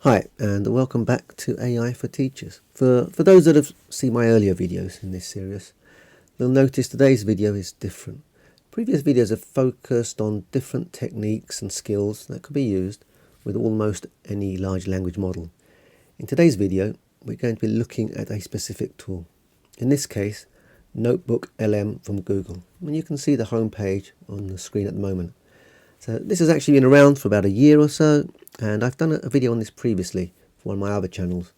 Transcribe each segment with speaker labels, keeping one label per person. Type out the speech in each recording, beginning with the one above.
Speaker 1: Hi, and welcome back to AI for Teachers. For those that have seen my earlier videos in this series, you'll notice today's video is different. Previous videos have focused on different techniques and skills that could be used with almost any large language model. In today's video, we're going to be looking at a specific tool. In this case, NotebookLM from Google. And you can see the home page on the screen at the moment. So this has actually been around for about a year or so, and I've done a video on this previously for one of my other channels.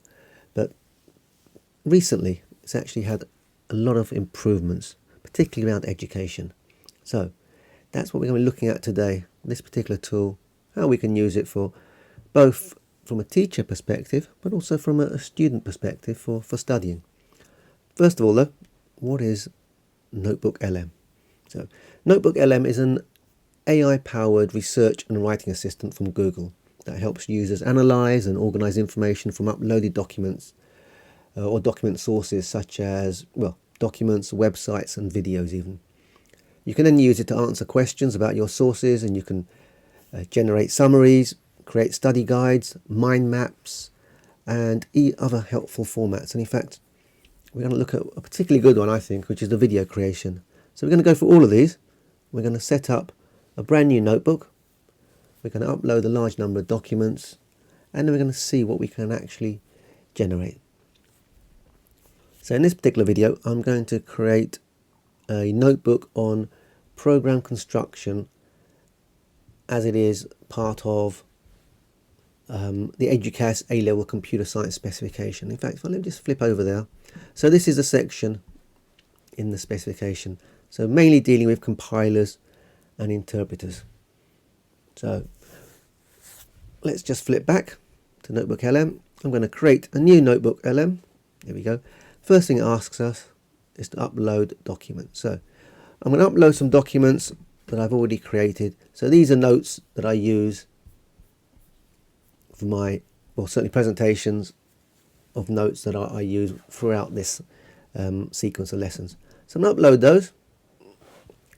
Speaker 1: But recently, it's actually had a lot of improvements, particularly around education. So that's what we're going to be looking at today, this particular tool, how we can use it for both from a teacher perspective, but also from a student perspective for studying. First of all, though, what is NotebookLM? So NotebookLM is an AI-powered research and writing assistant from Google that helps users analyze and organize information from uploaded documents or document sources such as, documents, websites, and videos even. You can then use it to answer questions about your sources, and you can generate summaries, create study guides, mind maps, and other helpful formats. And in fact, we're going to look at a particularly good one, I think, which is the video creation. So we're going to go through all of these. We're going to set up a brand new notebook. We're going to upload a large number of documents, and then we're going to see what we can actually generate. So in this particular video, I'm going to create a notebook on program construction as it is part of the Eduqas A-level computer science specification. In fact, let me just flip over there. So this is a section in the specification. So mainly dealing with compilers and interpreters. So let's just flip back to NotebookLM. I'm going to create a new NotebookLM. There we go. First thing it asks us is to upload documents. So I'm going to upload some documents that I've already created. So these are notes that I use for my, certainly presentations of notes that I use throughout this sequence of lessons. So I'm going to upload those.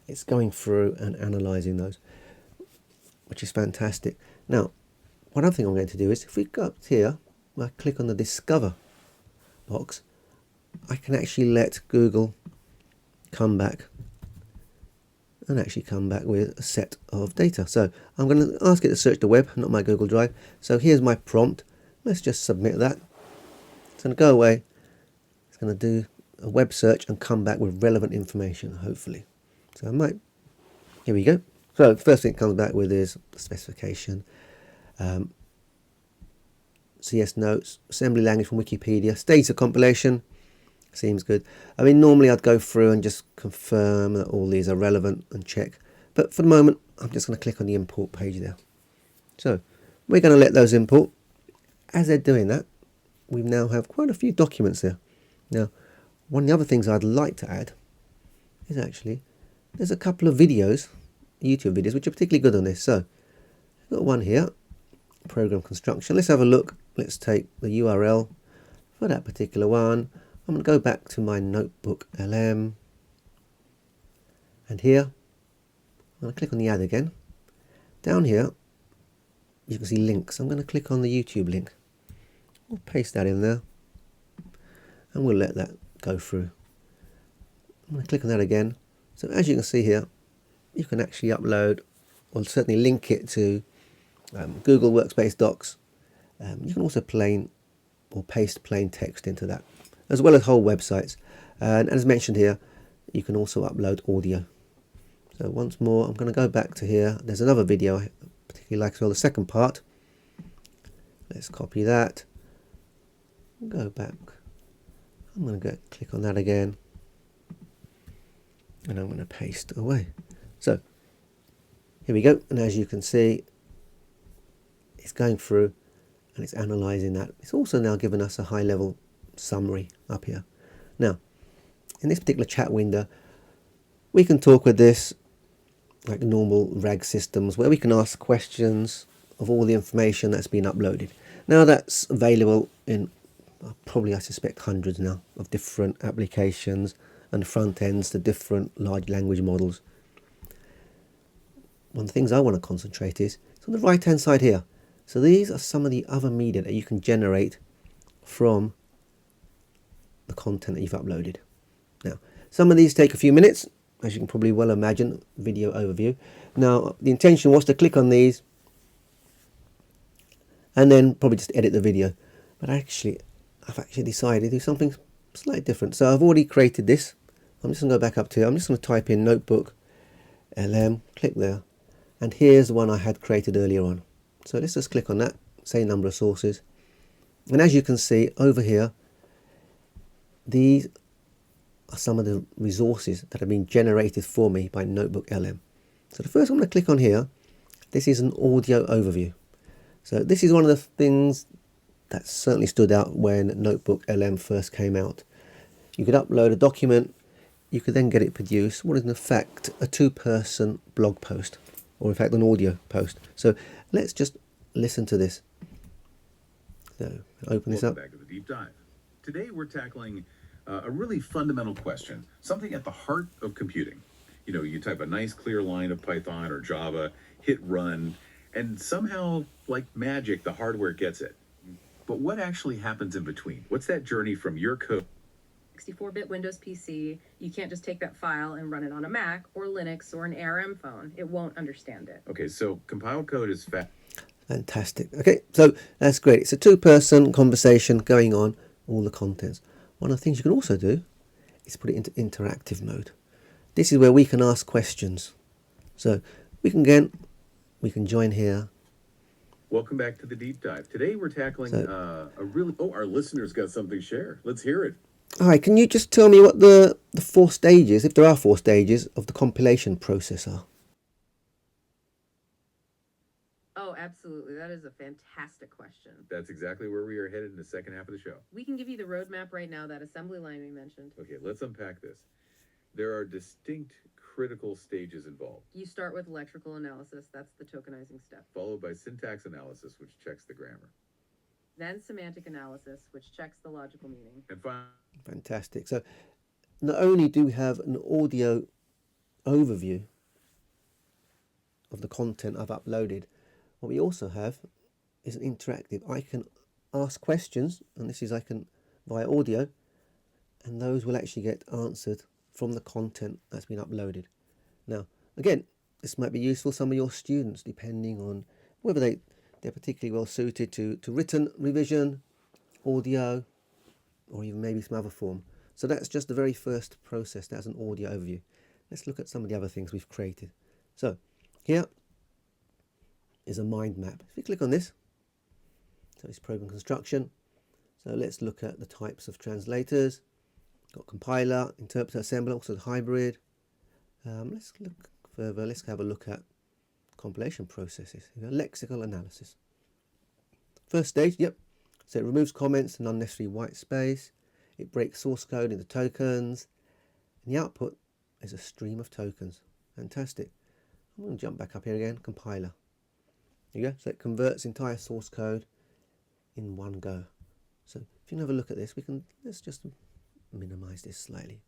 Speaker 1: It's going through and analysing those, which is fantastic. Now, one other thing I'm going to do is, if we go up here, I click on the Discover box, I can actually let Google come back and actually come back with a set of data. So I'm going to ask it to search the web, not my Google Drive. So here's my prompt. Let's just submit that. It's going to go away. It's going to do a web search and come back with relevant information, hopefully. So here we go. So the first thing it comes back with is the specification, CS notes, assembly language from Wikipedia, states of compilation, seems good. I mean, normally I'd go through and just confirm that all these are relevant and check. But for the moment, I'm just going to click on the import page there. So we're going to let those import. As they're doing that, we now have quite a few documents there. Now, one of the other things I'd like to add is actually, there's a couple of videos, YouTube videos, which are particularly good on this. So I've got one here, program construction. Let's have a look. Let's take the URL for that particular one. I'm going to go back to my NotebookLM. And here, I'm going to click on the add again. Down here, you can see links. I'm going to click on the YouTube link. We'll paste that in there. And we'll let that go through. I'm going to click on that again. So as you can see here, you can actually upload, or certainly link it to Google Workspace Docs. You can also paste plain text into that, as well as whole websites. And as mentioned here, you can also upload audio. So once more, I'm going to go back to here. There's another video I particularly like as well, the second part. Let's copy that. Go back. I'm going to click on that again. And I'm going to paste away. So here we go. And as you can see, it's going through and it's analysing that. It's also now given us a high-level summary up here. Now, in this particular chat window, we can talk with this like normal RAG systems, where we can ask questions of all the information that's been uploaded. Now that's available in probably, I suspect, hundreds now of different applications and front ends to different large language models. One of the things I want to concentrate is on the right hand side here. So these are some of the other media that you can generate from the content that you've uploaded. Now, some of these take a few minutes, as you can probably well imagine, video overview. Now, the intention was to click on these and then probably just edit the video. But I've actually decided to do something slightly different. So I've already created this. I'm just going to go back up to it. I'm just going to type in NotebookLM, click there. And here's the one I had created earlier on. So let's just click on that, same number of sources. And as you can see over here, these are some of the resources that have been generated for me by NotebookLM. So the first one I'm going to click on here, this is an audio overview. So this is one of the things that certainly stood out when NotebookLM first came out. You could upload a document, you could then get it produced, what is in effect a two-person blog post, or in fact an audio post. So let's just listen to this. So open this up.
Speaker 2: Welcome back to the deep dive. Today we're tackling a really fundamental question, something at the heart of computing. You know, you type a nice clear line of Python or Java, hit run, and somehow, like magic, the hardware gets it. But what actually happens in between? What's that journey from your code?
Speaker 3: 64-bit Windows PC, you can't just take that file and run it on a Mac or Linux or an ARM phone. It won't understand it.
Speaker 2: Okay, so compiled code is fast.
Speaker 1: Fantastic. Okay, so that's great. It's a two-person conversation going on, all the contents. One of the things you can also do is put it into interactive mode. This is where we can ask questions. So we can join here.
Speaker 2: Welcome back to the deep dive. Today we're tackling our listeners got something to share. Let's hear it.
Speaker 1: All right, can you just tell me what the 4 stages, if there are 4 stages, of the compilation process are?
Speaker 3: Oh, absolutely. That is a fantastic question.
Speaker 2: That's exactly where we are headed in the second half of the show.
Speaker 3: We can give you the roadmap right now, that assembly line we mentioned.
Speaker 2: Okay, let's unpack this. There are distinct critical stages involved.
Speaker 3: You start with electrical analysis. That's the tokenizing step.
Speaker 2: Followed by syntax analysis, which checks the grammar.
Speaker 3: Then semantic analysis, which checks the logical meaning.
Speaker 2: And finally,
Speaker 1: Fantastic. So not only do we have an audio overview of the content I've uploaded, what we also have is an interactive. I can ask questions, and this is via audio, and those will actually get answered from the content that's been uploaded. Now, again, this might be useful for some of your students, depending on whether they're particularly well suited to written revision, audio, or even maybe some other form. So that's just the very first process. That's an audio overview. Let's look at some of the other things we've created. So here is a mind map. If you click on this, so it's program construction. So let's look at the types of translators. Got compiler, interpreter, assembler, also the hybrid. Let's look further. Let's have a look at compilation processes. Lexical analysis. First stage, yep. So it removes comments and unnecessary white space. It breaks source code into tokens. And the output is a stream of tokens. Fantastic. I'm going to jump back up here again. Compiler. There you go. So it converts entire source code in one go. So if you can have a look at this, let's just minimize this slightly.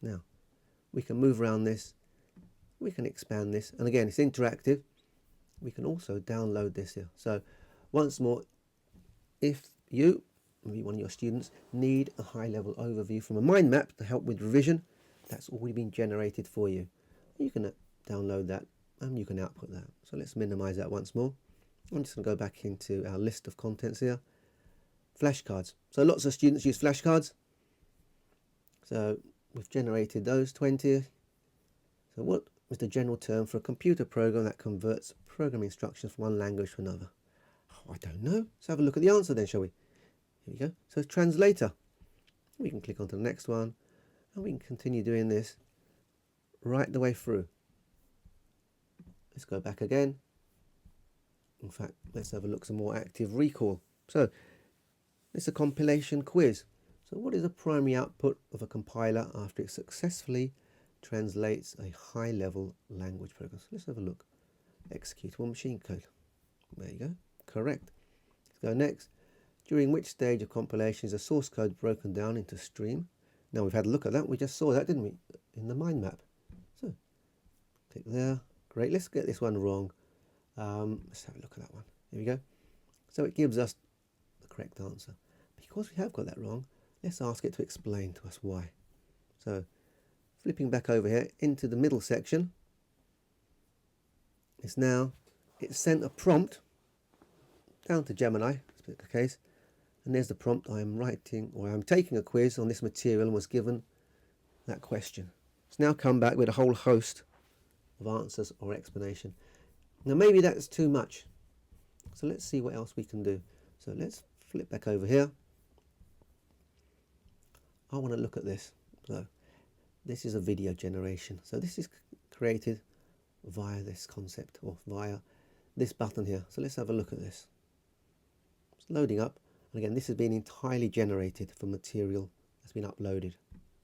Speaker 1: Now, we can move around this. We can expand this. And again, it's interactive. We can also download this here. So once more, if you, maybe one of your students, need a high-level overview from a mind map to help with revision, that's already been generated for you. You can download that and you can output that. So let's minimize that once more. I'm just going to go back into our list of contents here. Flashcards. So lots of students use flashcards. So we've generated those 20. So what is the general term for a computer program that converts programming instructions from one language to another? Oh, I don't know. Let's have a look at the answer then, shall we? Here we go. So translator. We can click on to the next one and we can continue doing this right the way through. Let's go back again. In fact, let's have a look at some more active recall. So it's a compilation quiz. So what is the primary output of a compiler after it successfully translates a high-level language program? So let's have a look. Executable machine code. There you go. Correct. Let's go next. During which stage of compilation is the source code broken down into stream? Now we've had a look at that. We just saw that, didn't we? In the mind map. So click there. Great. Let's get this one wrong. Let's have a look at that one. Here we go. So it gives us the correct answer. Because we have got that wrong, let's ask it to explain to us why. So flipping back over here into the middle section, it's sent a prompt down to Gemini, that's the case, and there's the prompt. I am writing, or I'm taking a quiz on this material and was given that question. It's now come back with a whole host of answers or explanation. Now maybe that's too much, so let's see what else we can do. So let's flip back over here. I want to look at this. So this is a video generation. So this is created via this concept, or via this button here. So let's have a look at this. It's loading up, and again this has been entirely generated from material that's been uploaded.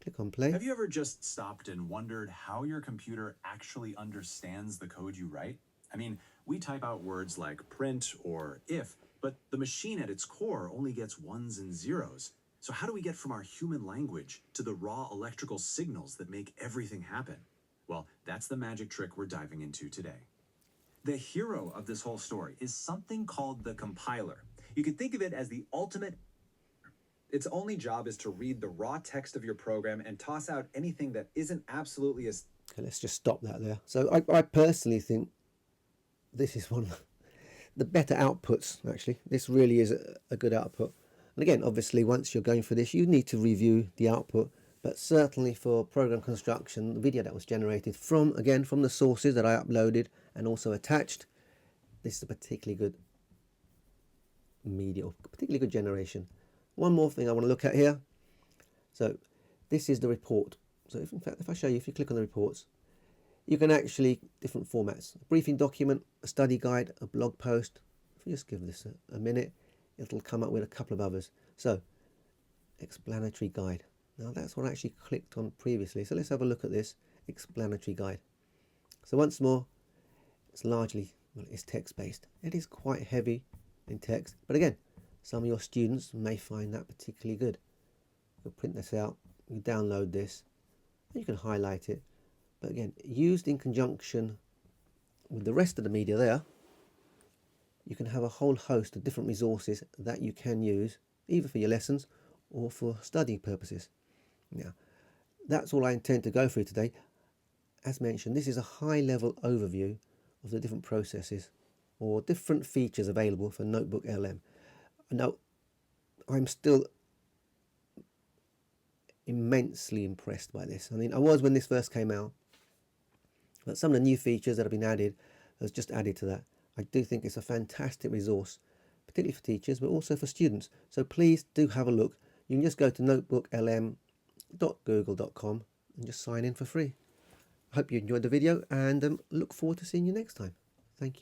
Speaker 1: Click on play.
Speaker 4: Have you ever just stopped and wondered how your computer actually understands the code you write? I mean, we type out words like print or if, but the machine at its core only gets ones and zeros. So how do we get from our human language to the raw electrical signals that make everything happen? Well, that's the magic trick we're diving into today. The hero of this whole story is something called the compiler. You can think of it as the ultimate. Its only job is to read the raw text of your program and toss out anything that isn't absolutely as...
Speaker 1: Okay, let's just stop that there. So I personally think this is one of the better outputs, actually. This really is a good output. And again, obviously, once you're going for this, you need to review the output. But certainly for program construction, the video that was generated from the sources that I uploaded and also attached, this is a particularly good media, or particularly good generation. One more thing I want to look at here. So this is the report. So if I show you, if you click on the reports, you can actually, different formats, a briefing document, a study guide, a blog post. If you just give this a minute, it'll come up with a couple of others. So explanatory guide. Now that's what I actually clicked on previously. So let's have a look at this explanatory guide. So once more, it's largely, well, it's text-based. It is quite heavy in text, but again, some of your students may find that particularly good. You can print this out, you download this, and you can highlight it. But again, used in conjunction with the rest of the media there, you can have a whole host of different resources that you can use, either for your lessons or for study purposes. Now, that's all I intend to go through today. As mentioned, this is a high-level overview of the different processes or different features available for NotebookLM. Now, I'm still immensely impressed by this. I mean, I was when this first came out, but some of the new features that have been added has just added to that. I do think it's a fantastic resource, particularly for teachers, but also for students. So please do have a look. You can just go to notebooklm.google.com and just sign in for free. I hope you enjoyed the video and look forward to seeing you next time. Thank you.